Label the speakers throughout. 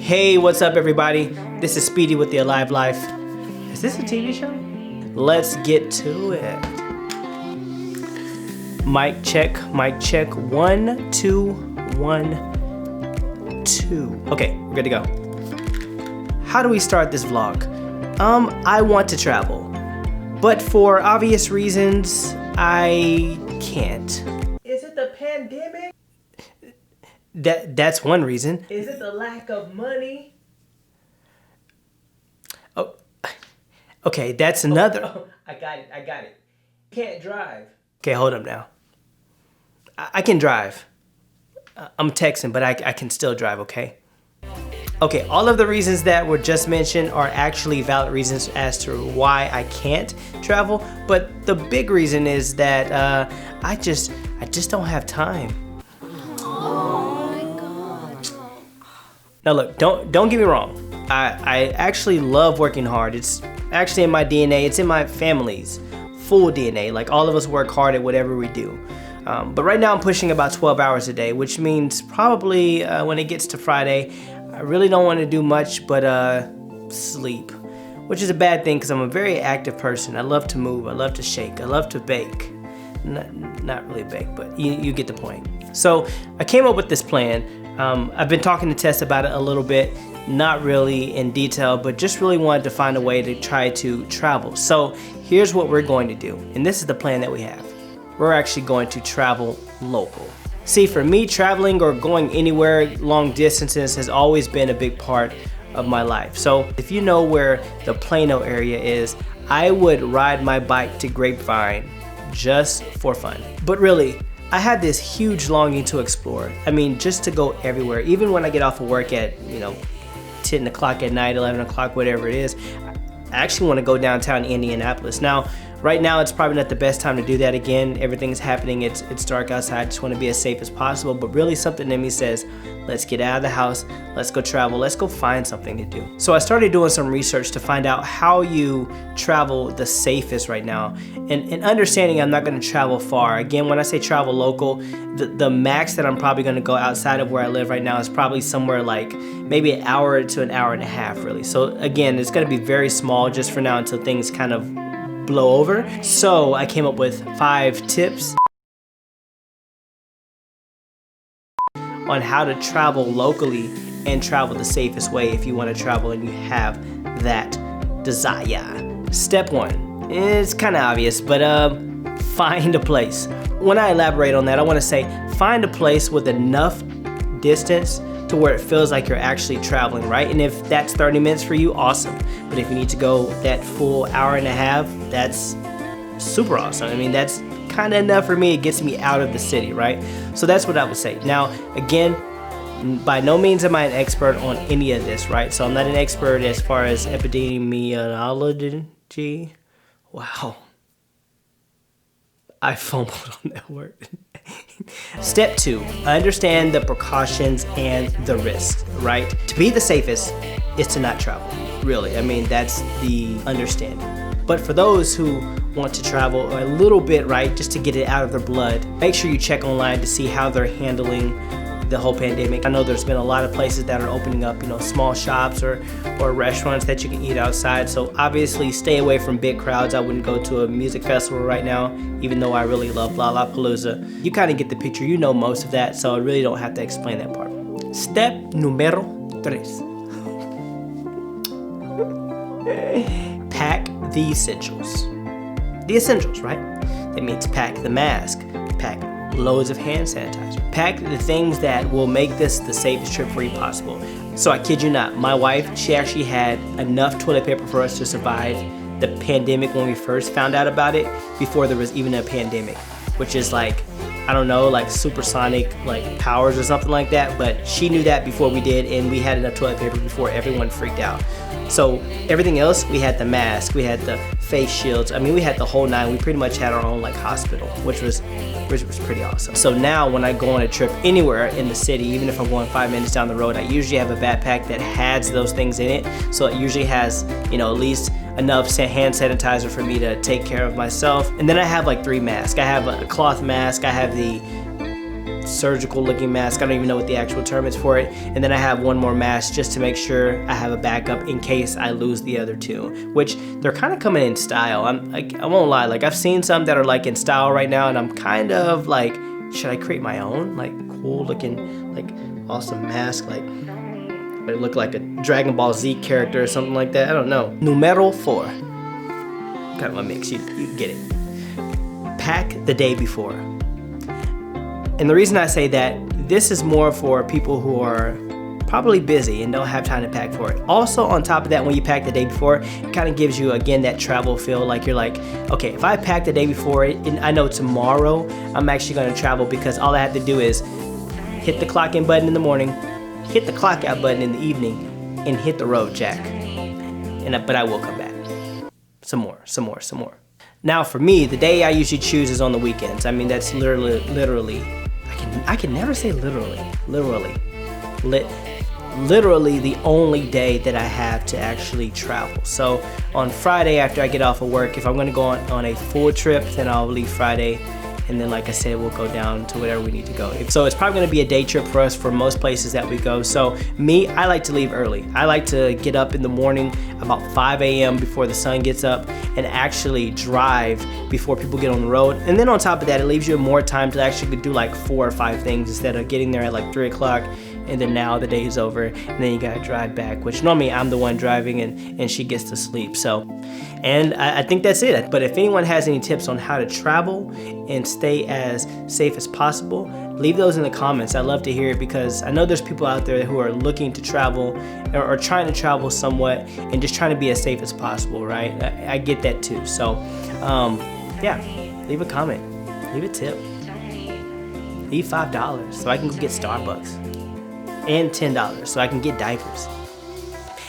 Speaker 1: Hey, what's up everybody? This is Speedy with the Alive Life. Is this a TV show? Let's get to it. Mic check, 1, 2, 1, 2. Okay, we're good to go. How do we start this vlog? I want to travel, but for obvious reasons, I can't.
Speaker 2: Is it the pandemic?
Speaker 1: That's one reason.
Speaker 2: Is it the lack of money?
Speaker 1: Oh, okay, that's another.
Speaker 2: Oh, I got it. Can't drive.
Speaker 1: Okay, hold up now. I can drive. I'm Texan, but I can still drive, okay? Okay, all of the reasons that were just mentioned are actually valid reasons as to why I can't travel, but the big reason is that I just don't have time. Now look, don't get me wrong. I actually love working hard. It's actually in my DNA. It's in my family's full DNA. Like all of us work hard at whatever we do. But right now I'm pushing about 12 hours a day, which means probably when it gets to Friday, I really don't want to do much but sleep, which is a bad thing because I'm a very active person. I love to move. I love to shake. I love to bake. Not really bake, but you get the point. So I came up with this plan. I've been talking to Tess about it a little bit, not really in detail, but just really wanted to find a way to try to travel. So here's what we're going to do, and this is the plan that we have. We're actually going to travel local. See, for me, traveling or going anywhere long distances has always been a big part of my life. So if you know where the Plano area is, I would ride my bike to Grapevine just for fun. But really, I had this huge longing to explore. I mean, just to go everywhere. Even when I get off of work at, 10 o'clock at night, 11 o'clock, whatever it is, I actually want to go downtown Indianapolis. Now, right now, it's probably not the best time to do that again. Everything's happening, it's dark outside. I just want to be as safe as possible, but really something in me says, let's get out of the house, let's go travel, let's go find something to do. So I started doing some research to find out how you travel the safest right now. And understanding I'm not going to travel far. Again, when I say travel local, the max that I'm probably going to go outside of where I live right now is probably somewhere like maybe an hour to an hour and a half, really. So again, it's going to be very small just for now until things kind of blow over. So I came up with 5 tips on how to travel locally and travel the safest way if you want to travel and you have that desire. Step 1, it's kind of obvious, but find a place. When I elaborate on that, I want to say find a place with enough distance to where it feels like you're actually traveling, right? And if that's 30 minutes for you, awesome. But if you need to go that full hour and a half, that's super awesome. I mean, that's kind of enough for me. It gets me out of the city, right? So that's what I would say. Now, again, by no means am I an expert on any of this, right? So I'm not an expert as far as epidemiology. Wow. I fumbled on that word. Step 2, understand the precautions and the risks, right? To be the safest is to not travel, really. I mean, that's the understanding. But for those who want to travel a little bit, right, just to get it out of their blood, make sure you check online to see how they're handling the whole pandemic. I know there's been a lot of places that are opening up, small shops or restaurants that you can eat outside. So obviously stay away from big crowds. I wouldn't go to a music festival right now, even though I really love Lollapalooza. You kind of get the picture. You know most of that, so I really don't have to explain that part. Step número 3. Pack the essentials. The essentials, right? That means pack the mask, pack loads of hand sanitizer. Pack the things that will make this the safest trip for you possible. So I kid you not, my wife, she actually had enough toilet paper for us to survive the pandemic when we first found out about it, before there was even a pandemic, which is like, I don't know, like supersonic like powers or something like that, but she knew that before we did, and we had enough toilet paper before everyone freaked out. So everything else, we had the mask, we had the face shields. I mean, we had the whole 9. We pretty much had our own like hospital, which was pretty awesome. So now when I go on a trip anywhere in the city, even if I'm going 5 minutes down the road, I usually have a backpack that has those things in it. So it usually has, at least enough hand sanitizer for me to take care of myself. And then I have like 3 masks. I have a cloth mask, I have the surgical looking mask. I don't even know what the actual term is for it. And then I have one more mask just to make sure I have a backup in case I lose the other two, which they're kind of coming in style. I won't lie, like I've seen some that are like in style right now, and I'm kind of like, should I create my own like cool looking like awesome mask, like it look like a Dragon Ball Z character or something like that? I don't know. Numero 4. Kind of a mix, you get it. Pack the day before. And the reason I say that, this is more for people who are probably busy and don't have time to pack for it. Also, on top of that, when you pack the day before, it kind of gives you, again, that travel feel. Like you're like, okay, if I pack the day before, and I know tomorrow I'm actually going to travel, because all I have to do is hit the clock in button in the morning, hit the clock out button in the evening, and hit the road, Jack. But I will come back. Some more. Now for me, the day I usually choose is on the weekends. I mean, that's literally, I can never say literally the only day that I have to actually travel. So on Friday after I get off of work, if I'm gonna go on a full trip, then I'll leave Friday. And then, like I said, we'll go down to whatever we need to go. So it's probably gonna be a day trip for us for most places that we go. So me, I like to leave early. I like to get up in the morning about 5 a.m. before the sun gets up and actually drive before people get on the road. And then on top of that, it leaves you more time to actually do like 4 or 5 things instead of getting there at like 3 o'clock. And then now the day is over, and then you gotta drive back, which normally I'm the one driving and she gets to sleep. So, and I think that's it. But if anyone has any tips on how to travel and stay as safe as possible, leave those in the comments. I'd love to hear it, because I know there's people out there who are looking to travel or trying to travel somewhat and just trying to be as safe as possible, right? I get that too. So, yeah, leave a comment, leave a tip, leave $5 so I can go get Starbucks. And $10 so I can get diapers.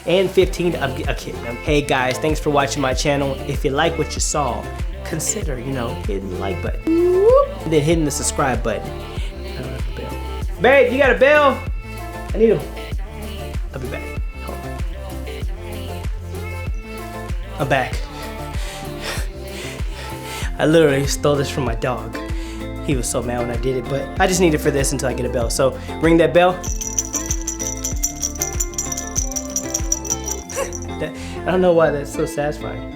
Speaker 1: And $15, I'm kidding. Hey guys, thanks for watching my channel. If you like what you saw, consider, hitting the like button. And then hitting the subscribe button. Babe, you got a bell? I need a... I'll be back. Hold on. I'm back. I literally stole this from my dog. He was so mad when I did it, but I just need it for this until I get a bell. So ring that bell. I don't know why that's so satisfying.